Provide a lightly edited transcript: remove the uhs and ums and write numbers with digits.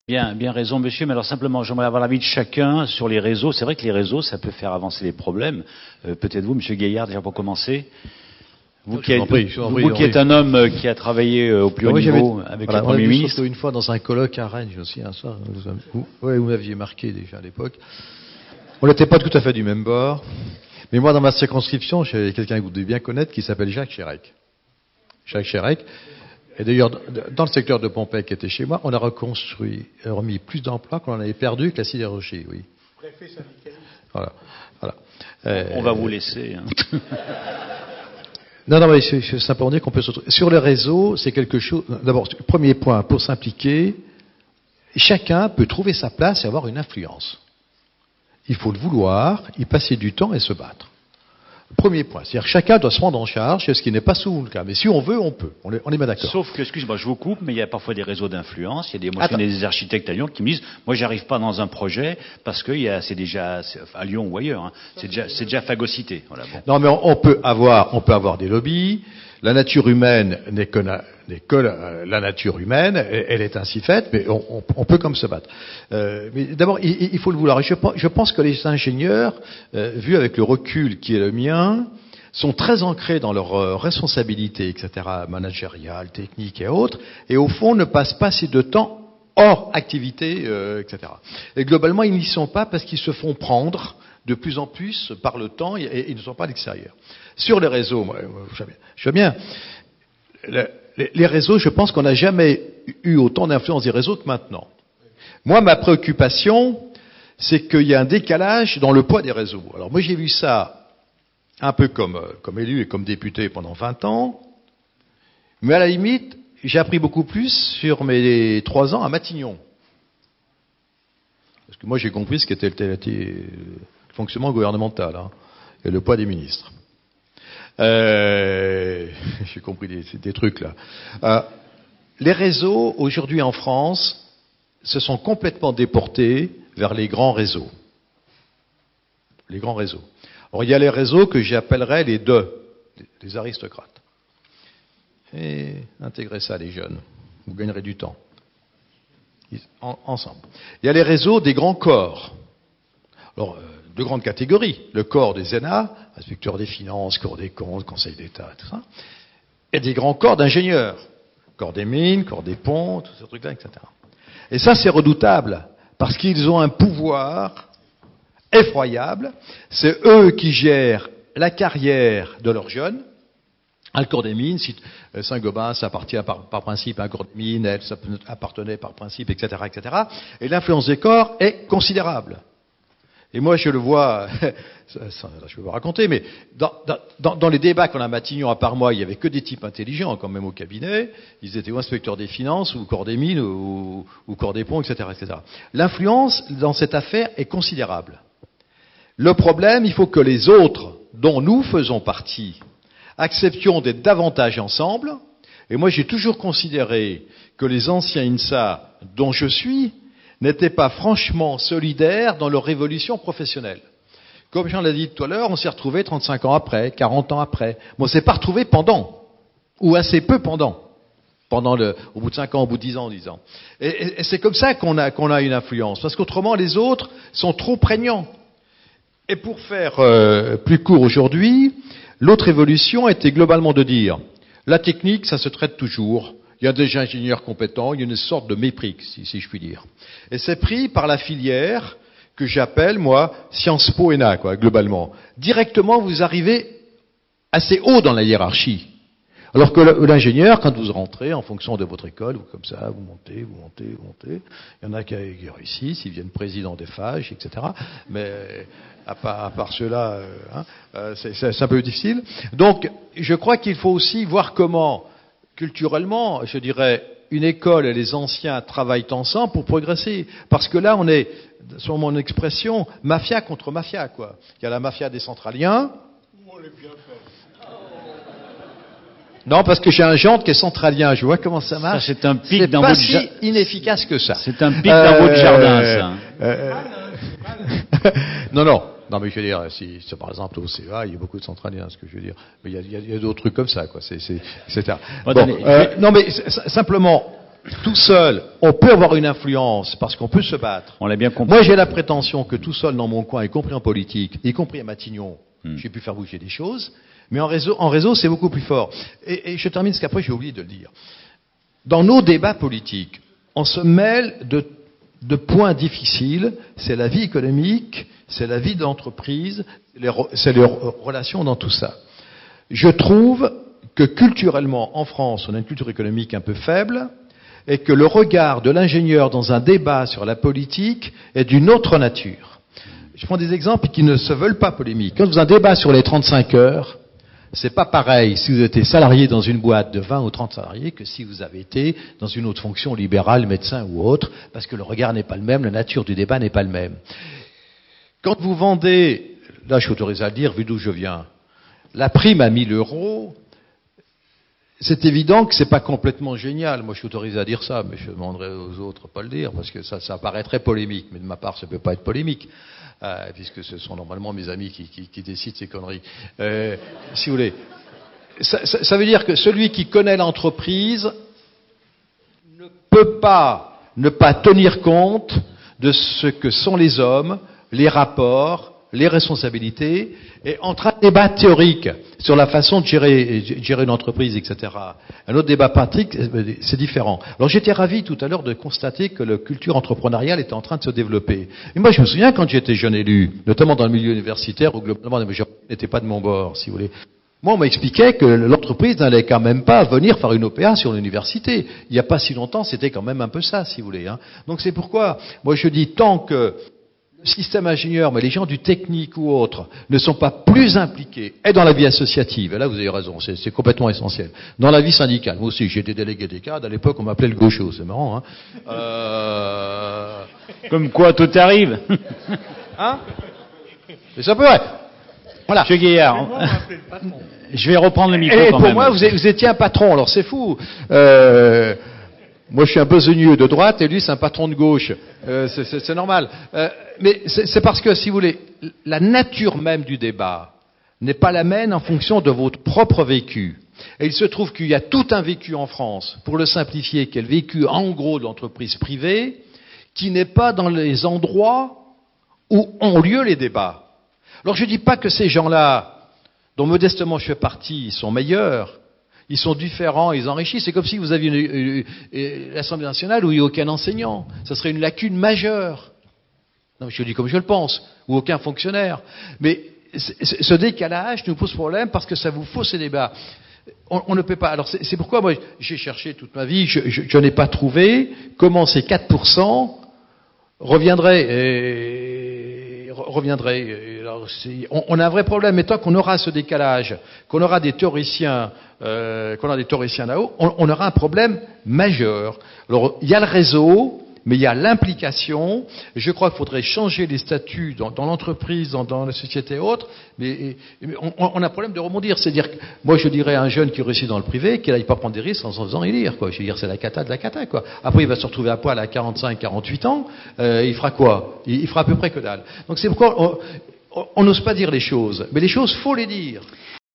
Bien raison, monsieur. Mais alors simplement, j'aimerais avoir l'avis de chacun sur les réseaux. C'est vrai que les réseaux, ça peut faire avancer les problèmes. Peut-être vous, monsieur Gaillard, déjà pour commencer. Vous qui êtes un homme qui a travaillé au plus haut niveau avec le Premier ministre. Surtout une fois dans un colloque à Rennes, je me souviens, ça. Oui, vous m'aviez marqué déjà à l'époque. On n'était pas tout à fait du même bord. Mais moi, dans ma circonscription, j'avais quelqu'un que vous devez bien connaître qui s'appelle Jacques Chirac. Jacques Chirac. Et d'ailleurs, dans le secteur de Pompey qui était chez moi, on a remis plus d'emplois qu'on en avait perdu que la sidérurgie, oui. Préfet syndicaliste. Voilà. On va vous laisser. Hein. Non, mais c'est simplement dire qu'on peut se retrouver. Sur le réseau, c'est quelque chose. D'abord, premier point, pour s'impliquer, chacun peut trouver sa place et avoir une influence. Il faut le vouloir, y passer du temps et se battre. Premier point, c'est-à-dire que chacun doit se rendre en charge, ce qui n'est pas souvent le cas. Mais si on veut, on peut. On est bien d'accord. Sauf que, excuse-moi, je vous coupe, mais il y a parfois des réseaux d'influence. Il y a des architectes à Lyon qui me disent, moi, j'arrive pas dans un projet parce que c'est déjà à Lyon ou ailleurs. Hein, c'est déjà phagocyté. Voilà, bon. Non, mais on peut avoir des lobbies. La nature humaine n'est que la nature humaine. Elle est ainsi faite, mais on peut comme se battre. Mais d'abord, il faut le vouloir. Et je pense que les ingénieurs, vus avec le recul qui est le mien, sont très ancrés dans leurs responsabilités, etc., managériales, techniques et autres, et au fond ne passent pas assez de temps hors activité, etc. Et globalement, ils n'y sont pas parce qu'ils se font prendre de plus en plus par le temps et ils ne sont pas à l'extérieur. Sur les réseaux, je veux bien. Les réseaux, je pense qu'on n'a jamais eu autant d'influence des réseaux que maintenant. Moi, ma préoccupation, c'est qu'il y a un décalage dans le poids des réseaux. Alors moi, j'ai vu ça un peu comme élu et comme député pendant 20 ans, mais à la limite, j'ai appris beaucoup plus sur mes 3 ans à Matignon. Parce que moi, j'ai compris ce qu'était le fonctionnement gouvernemental, hein, et le poids des ministres. J'ai compris des trucs là. Les réseaux, aujourd'hui en France, se sont complètement déportés vers les grands réseaux. Les grands réseaux. Alors il y a les réseaux que j'appellerais les aristocrates. Et intégrez ça les jeunes, vous gagnerez du temps. Ensemble. Il y a les réseaux des grands corps. Alors, deux grandes catégories. Le corps des ENA, inspecteur des finances, corps des comptes, conseil d'État, tout ça. Et des grands corps d'ingénieurs. Corps des mines, corps des ponts, tous ces trucs-là, etc. Et ça, c'est redoutable, parce qu'ils ont un pouvoir effroyable. C'est eux qui gèrent la carrière de leurs jeunes. Le corps des mines, si Saint-Gobain, ça appartient par principe à un corps des mines, elle, ça appartenait par principe, etc., etc. Et l'influence des corps est considérable. Et moi, je le vois, je vais vous raconter, mais dans les débats qu'on a à Matignon, à part moi, il n'y avait que des types intelligents quand même au cabinet. Ils étaient ou inspecteurs des finances, ou corps des mines, ou corps des ponts, etc., etc. L'influence dans cette affaire est considérable. Le problème, il faut que les autres, dont nous faisons partie, acceptions d'être davantage ensemble. Et moi, j'ai toujours considéré que les anciens INSA, dont je suis, n'étaient pas franchement solidaires dans leur révolution professionnelle. Comme j'en ai dit tout à l'heure, on s'est retrouvés 35 ans après, 40 ans après. Mais on ne s'est pas retrouvés pendant, ou assez peu pendant au bout de 5 ans, au bout de 10 ans, 10 ans. Et c'est comme ça qu'on a une influence, parce qu'autrement les autres sont trop prégnants. Et pour faire plus court aujourd'hui, l'autre évolution était globalement de dire, la technique, ça se traite toujours. Il y a des ingénieurs compétents, il y a une sorte de mépris, si je puis dire. Et c'est pris par la filière que j'appelle, moi, Sciences Po ENA, quoi, globalement. Directement, vous arrivez assez haut dans la hiérarchie. Alors que l'ingénieur, quand vous rentrez, en fonction de votre école, vous comme ça, vous montez. Il y en a qui réussissent, ils deviennent présidents des FAGE, etc. Mais à part ceux-là, c'est un peu difficile. Donc, je crois qu'il faut aussi voir comment culturellement, je dirais, une école et les anciens travaillent ensemble pour progresser. Parce que là, on est, sur mon expression, mafia contre mafia, quoi. Il y a la mafia des centraliens. On est bien fait. Non, parce que j'ai un gendre qui est centralien. Je vois comment ça marche. Ça, c'est un pic c'est dans pas votre si inefficace que ça. C'est un pic dans votre jardin, ça. Non, mais je veux dire, si par exemple au CEA, il y a beaucoup de centraliens, ce que je veux dire. Mais il y a d'autres trucs comme ça, quoi. Etc. Bon, non, mais simplement, tout seul, on peut avoir une influence parce qu'on peut se battre. On l'a bien compris. Moi, j'ai la prétention que tout seul dans mon coin, y compris en politique, y compris à Matignon, j'ai pu faire bouger des choses. Mais en réseau, c'est beaucoup plus fort. Et je termine, parce qu'après, j'ai oublié de le dire. Dans nos débats politiques, on se mêle de points difficiles. C'est la vie économique, c'est la vie d'entreprise, c'est les relations dans tout ça. Je trouve que culturellement, en France, on a une culture économique un peu faible, et que le regard de l'ingénieur dans un débat sur la politique est d'une autre nature. Je prends des exemples qui ne se veulent pas polémiques. Quand vous avez un débat sur les 35 heures, c'est pas pareil si vous étiez salarié dans une boîte de 20 ou 30 salariés que si vous avez été dans une autre fonction libérale, médecin ou autre, parce que le regard n'est pas le même, la nature du débat n'est pas le même. Quand vous vendez, là je suis autorisé à le dire, vu d'où je viens, la prime à 1000 €, c'est évident que c'est pas complètement génial. Moi, je suis autorisé à dire ça, mais je demanderai aux autres pas le dire, parce que ça paraîtrait polémique. Mais de ma part, ça peut pas être polémique, puisque ce sont normalement mes amis qui décident ces conneries. Si vous voulez. Ça veut dire que celui qui connaît l'entreprise ne peut pas ne pas tenir compte de ce que sont les hommes, les rapports, les responsabilités, et entre un débat théorique sur la façon de gérer une entreprise, etc., un autre débat pratique, c'est différent. Alors j'étais ravi tout à l'heure de constater que la culture entrepreneuriale était en train de se développer. Et moi je me souviens quand j'étais jeune élu, notamment dans le milieu universitaire, où globalement les gens n'étaient pas de mon bord, si vous voulez. Moi on m'expliquait que l'entreprise n'allait quand même pas venir faire une OPA sur l'université. Il n'y a pas si longtemps, c'était quand même un peu ça, si vous voulez. Donc c'est pourquoi, moi je dis, tant que le système ingénieur, mais les gens du technique ou autres, ne sont pas plus impliqués, et dans la vie associative, et là vous avez raison, c'est complètement essentiel, dans la vie syndicale. Moi aussi, j'ai été délégué des cadres, à l'époque on m'appelait le gaucho, c'est marrant, Comme quoi, tout arrive. Mais ça peut être. Voilà. Monsieur Gaillard, je vais reprendre le micro et quand pour même. moi, vous étiez un patron, alors c'est fou. Moi, je suis un besogneux de droite et lui, c'est un patron de gauche. C'est normal. Mais c'est parce que, si vous voulez, la nature même du débat n'est pas la même en fonction de votre propre vécu. Et il se trouve qu'il y a tout un vécu en France, pour le simplifier, qui est le vécu en gros de l'entreprise privée, qui n'est pas dans les endroits où ont lieu les débats. Alors je ne dis pas que ces gens-là, dont modestement je fais partie, sont meilleurs. Ils sont différents, ils enrichissent. C'est comme si vous aviez l'Assemblée nationale où il n'y a aucun enseignant. Ça serait une lacune majeure. Non, je le dis comme je le pense. Ou aucun fonctionnaire. Mais ce décalage nous pose problème parce que ça vous fausse ces débats. On ne peut pas. Alors c'est pourquoi moi j'ai cherché toute ma vie, je n'ai pas trouvé comment ces 4% reviendraient. Alors, on a un vrai problème. Mais tant qu'on aura ce décalage, qu'on aura des théoriciens là-haut, on aura un problème majeur. Alors, il y a le réseau, mais il y a l'implication. Je crois qu'il faudrait changer les statuts dans l'entreprise, dans la société et autres. Mais on a un problème de rebondir. C'est-à-dire que moi, je dirais à un jeune qui réussit dans le privé qu'il n'aille pas prendre des risques en se faisant élire. Je veux dire, c'est la cata de la cata. Après, il va se retrouver à poil à 45, 48 ans. Il fera quoi? Il fera à peu près que dalle. Donc c'est pourquoi on n'ose pas dire les choses. Mais les choses, faut les dire.